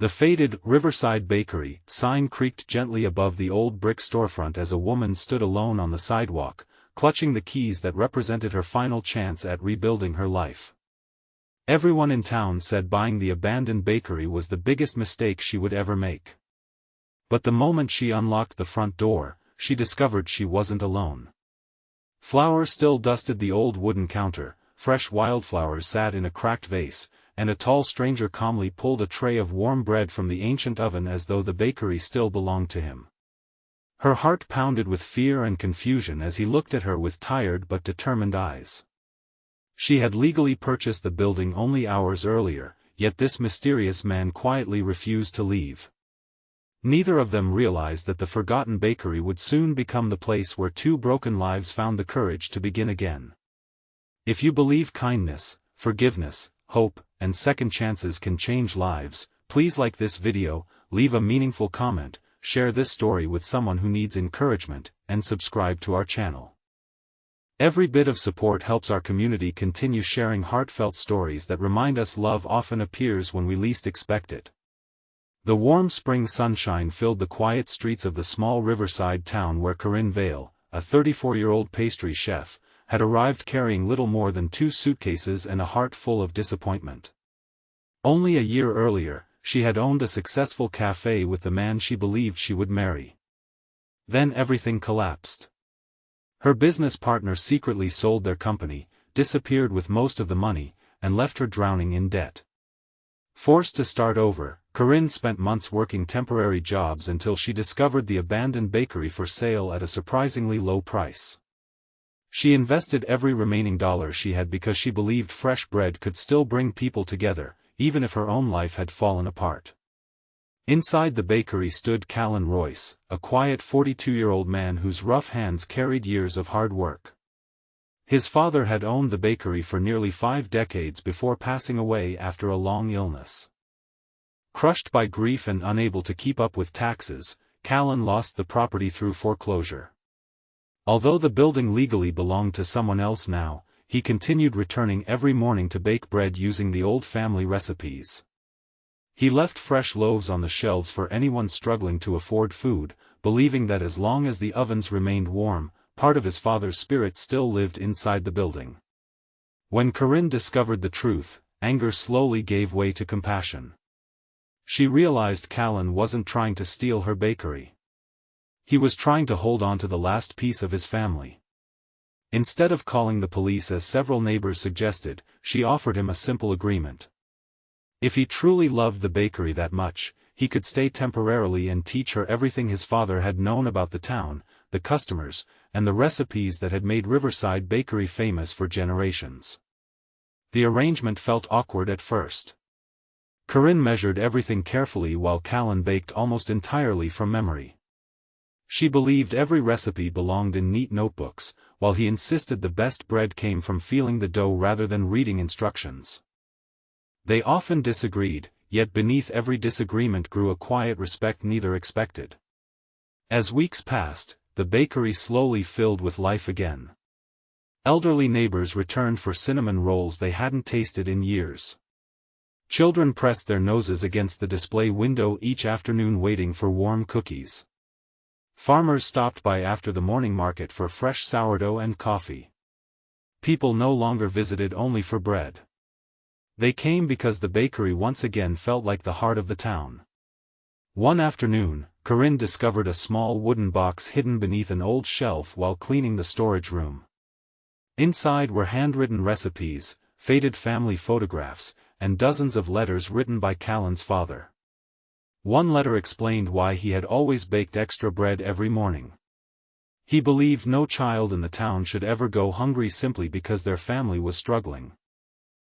The faded Riverside Bakery sign creaked gently above the old brick storefront as a woman stood alone on the sidewalk, clutching the keys that represented her final chance at rebuilding her life. Everyone in town said buying the abandoned bakery was the biggest mistake she would ever make. But the moment she unlocked the front door, she discovered she wasn't alone. Flour still dusted the old wooden counter, fresh wildflowers sat in a cracked vase, and a tall stranger calmly pulled a tray of warm bread from the ancient oven as though the bakery still belonged to him. Her heart pounded with fear and confusion as he looked at her with tired but determined eyes. She had legally purchased the building only hours earlier, yet this mysterious man quietly refused to leave. Neither of them realized that the forgotten bakery would soon become the place where two broken lives found the courage to begin again. If you believe kindness, forgiveness, hope, and second chances can change lives, please like this video, leave a meaningful comment, share this story with someone who needs encouragement, and subscribe to our channel. Every bit of support helps our community continue sharing heartfelt stories that remind us love often appears when we least expect it. The warm spring sunshine filled the quiet streets of the small riverside town where Corinne Vale, a 34-year-old pastry chef, had arrived carrying little more than 2 suitcases and a heart full of disappointment. Only a year earlier, she had owned a successful cafe with the man she believed she would marry. Then everything collapsed. Her business partner secretly sold their company, disappeared with most of the money, and left her drowning in debt. Forced to start over, Corinne spent months working temporary jobs until she discovered the abandoned bakery for sale at a surprisingly low price. She invested every remaining dollar she had because she believed fresh bread could still bring people together, even if her own life had fallen apart. Inside the bakery stood Callan Royce, a quiet 42-year-old man whose rough hands carried years of hard work. His father had owned the bakery for nearly 5 decades before passing away after a long illness. Crushed by grief and unable to keep up with taxes, Callan lost the property through foreclosure. Although the building legally belonged to someone else now, he continued returning every morning to bake bread using the old family recipes. He left fresh loaves on the shelves for anyone struggling to afford food, believing that as long as the ovens remained warm, part of his father's spirit still lived inside the building. When Corinne discovered the truth, anger slowly gave way to compassion. She realized Callan wasn't trying to steal her bakery. He was trying to hold on to the last piece of his family. Instead of calling the police as several neighbors suggested, she offered him a simple agreement. If he truly loved the bakery that much, he could stay temporarily and teach her everything his father had known about the town, the customers, and the recipes that had made Riverside Bakery famous for generations. The arrangement felt awkward at first. Corinne measured everything carefully while Callan baked almost entirely from memory. She believed every recipe belonged in neat notebooks, while he insisted the best bread came from feeling the dough rather than reading instructions. They often disagreed, yet beneath every disagreement grew a quiet respect neither expected. As weeks passed, the bakery slowly filled with life again. Elderly neighbors returned for cinnamon rolls they hadn't tasted in years. Children pressed their noses against the display window each afternoon waiting for warm cookies. Farmers stopped by after the morning market for fresh sourdough and coffee. People no longer visited only for bread. They came because the bakery once again felt like the heart of the town. One afternoon, Corinne discovered a small wooden box hidden beneath an old shelf while cleaning the storage room. Inside were handwritten recipes, faded family photographs, and dozens of letters written by Callan's father. One letter explained why he had always baked extra bread every morning. He believed no child in the town should ever go hungry simply because their family was struggling.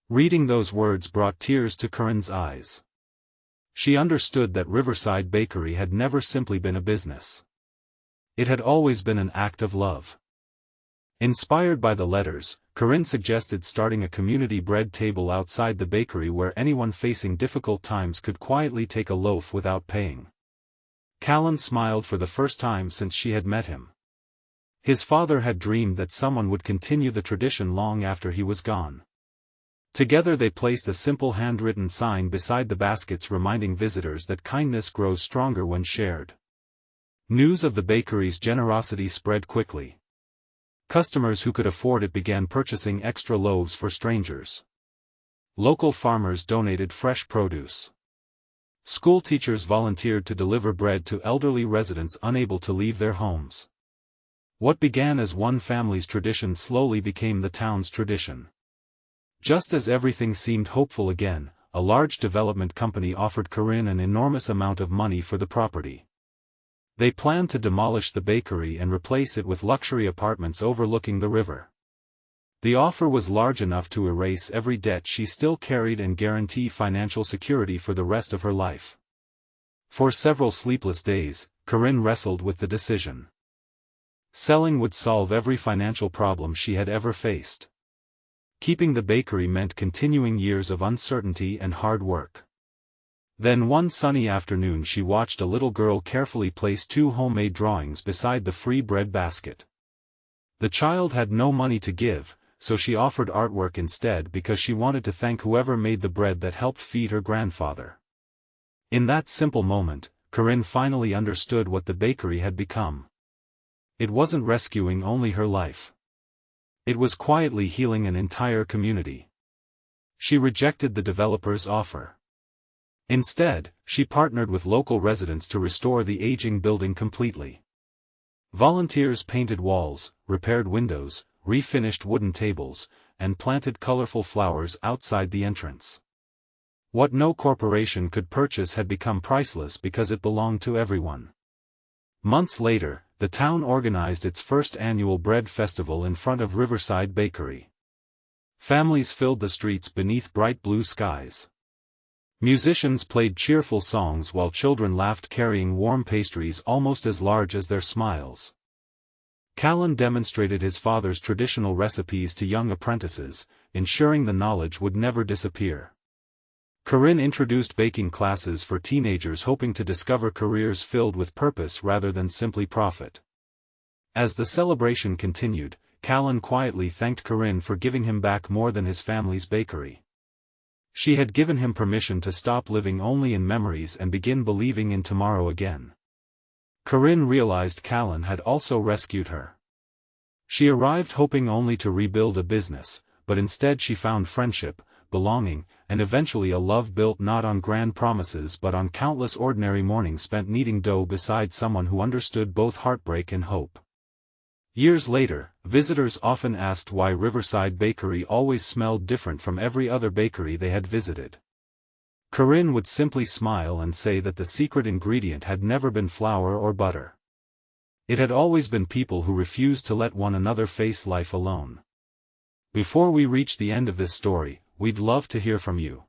Reading those words brought tears to Corinne's eyes. She understood that Riverside Bakery had never simply been a business. It had always been an act of love. Inspired by the letters, Corinne suggested starting a community bread table outside the bakery where anyone facing difficult times could quietly take a loaf without paying. Callan smiled for the first time since she had met him. His father had dreamed that someone would continue the tradition long after he was gone. Together they placed a simple handwritten sign beside the baskets reminding visitors that kindness grows stronger when shared. News of the bakery's generosity spread quickly. Customers who could afford it began purchasing extra loaves for strangers. Local farmers donated fresh produce. School teachers volunteered to deliver bread to elderly residents unable to leave their homes. What began as one family's tradition slowly became the town's tradition. Just as everything seemed hopeful again, a large development company offered Corinne an enormous amount of money for the property. They planned to demolish the bakery and replace it with luxury apartments overlooking the river. The offer was large enough to erase every debt she still carried and guarantee financial security for the rest of her life. For several sleepless days, Corinne wrestled with the decision. Selling would solve every financial problem she had ever faced. Keeping the bakery meant continuing years of uncertainty and hard work. Then one sunny afternoon she watched a little girl carefully place 2 homemade drawings beside the free bread basket. The child had no money to give, so she offered artwork instead because she wanted to thank whoever made the bread that helped feed her grandfather. In that simple moment, Corinne finally understood what the bakery had become. It wasn't rescuing only her life. It was quietly healing an entire community. She rejected the developer's offer. Instead, she partnered with local residents to restore the aging building completely. Volunteers painted walls, repaired windows, refinished wooden tables, and planted colorful flowers outside the entrance. What no corporation could purchase had become priceless because it belonged to everyone. Months later, the town organized its first annual bread festival in front of Riverside Bakery. Families filled the streets beneath bright blue skies. Musicians played cheerful songs while children laughed carrying warm pastries almost as large as their smiles. Callan demonstrated his father's traditional recipes to young apprentices, ensuring the knowledge would never disappear. Corinne introduced baking classes for teenagers hoping to discover careers filled with purpose rather than simply profit. As the celebration continued, Callan quietly thanked Corinne for giving him back more than his family's bakery. She had given him permission to stop living only in memories and begin believing in tomorrow again. Corinne realized Callan had also rescued her. She arrived hoping only to rebuild a business, but instead she found friendship, belonging, and eventually a love built not on grand promises but on countless ordinary mornings spent kneading dough beside someone who understood both heartbreak and hope. Years later, visitors often asked why Riverside Bakery always smelled different from every other bakery they had visited. Corinne would simply smile and say that the secret ingredient had never been flour or butter. It had always been people who refused to let one another face life alone. Before we reach the end of this story, we'd love to hear from you.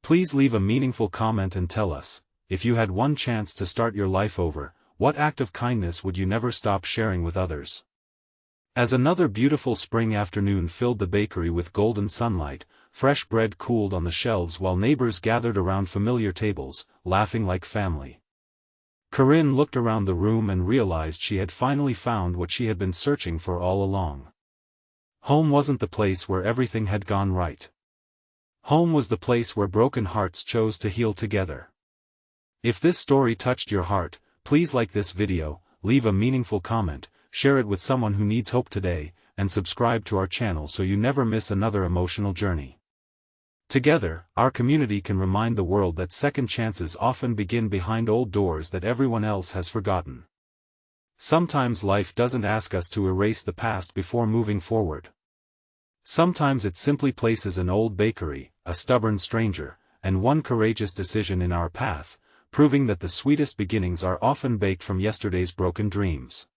Please leave a meaningful comment and tell us, if you had one chance to start your life over, what act of kindness would you never stop sharing with others? As another beautiful spring afternoon filled the bakery with golden sunlight, fresh bread cooled on the shelves while neighbors gathered around familiar tables, laughing like family. Corinne looked around the room and realized she had finally found what she had been searching for all along. Home wasn't the place where everything had gone right. Home was the place where broken hearts chose to heal together. If this story touched your heart, please like this video, leave a meaningful comment, share it with someone who needs hope today, and subscribe to our channel so you never miss another emotional journey. Together, our community can remind the world that second chances often begin behind old doors that everyone else has forgotten. Sometimes life doesn't ask us to erase the past before moving forward. Sometimes it simply places an old bakery, a stubborn stranger, and one courageous decision in our path, proving that the sweetest beginnings are often baked from yesterday's broken dreams.